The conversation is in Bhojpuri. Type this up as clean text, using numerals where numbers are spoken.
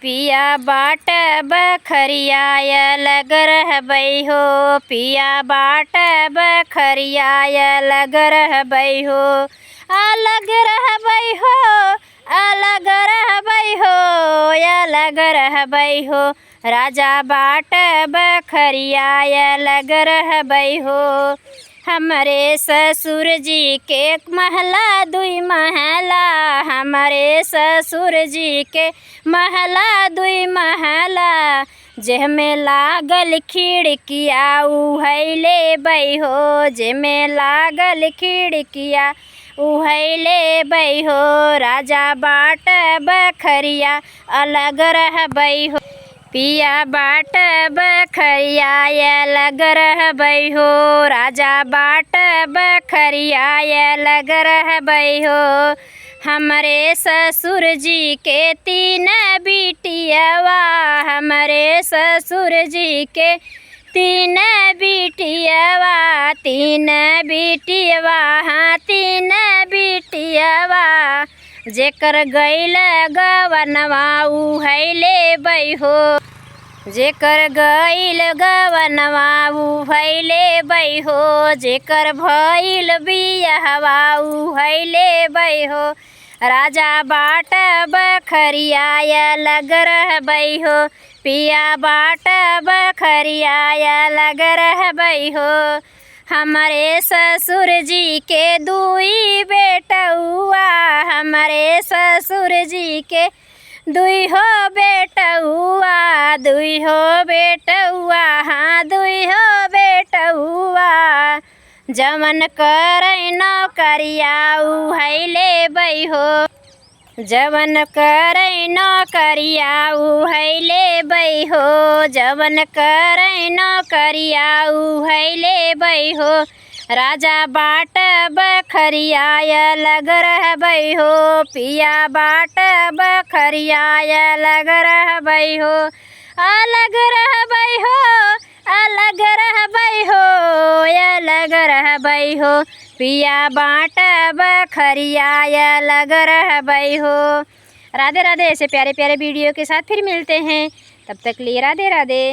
पिया बाट बखरियाय लग रहबै हो, पिया बाट बखरियाय लग रहबै हो, अलग रहबै हो, अलग रहबै हो, अलग रहबै हो। राजा बाट बखरियाय लग रहबै हो। हमरे ससुर जी के महला दुई महला, हमरे ससुर जी के महला दुई महला, जेहमे लागल खिड़किया उहैले बै हो, जेमे लागल खिड़किया उहैले बै हो। राजा बाट बखरिया अलग रहबै हो, पिया बाट बखरियाय लग रहबै हो, राजा बाट बखरियाय लग रहबै हो। हमरे ससुर जी के तीन बिटियवा, हमरे ससुर जी के तीन बिटियवा, तीन बिटियवा, हाँ तीन बिटियवा, जेकर गइल गवनवा उहैले बै हो, जेकर गइल गवनवा उहैले बै हो, जेकर भइल बियाहवा उहैले बै हो। राजा बाट बखरियाय लग रहबै हो, पिया बाट बखरियाय लग रहबै हो। हमरे ससुर जी के दुई बेटउआ, हमरे ससुर जी के दुई हो बेटउआ, दुई हो बेटउआ, हाँ दुई हो बेटउआ, जवन करै नौकरिया उहैले बै हो, जवन करै नौकरिया उहैले बै हो, जवन करै नौकरिया उहैले बै हो। राजा बाट बखरियाय लग रहबै हो, पिया बाट बखरियाय लग रहबै हो, अलग रहबै हो, अलग रहबै हो, अलग रहबै हो। पिया बाट बखरियाय लग रहबै हो। राधे राधे। ऐसे प्यारे प्यारे वीडियो के साथ फिर मिलते हैं, तब तक लिए राधे राधे।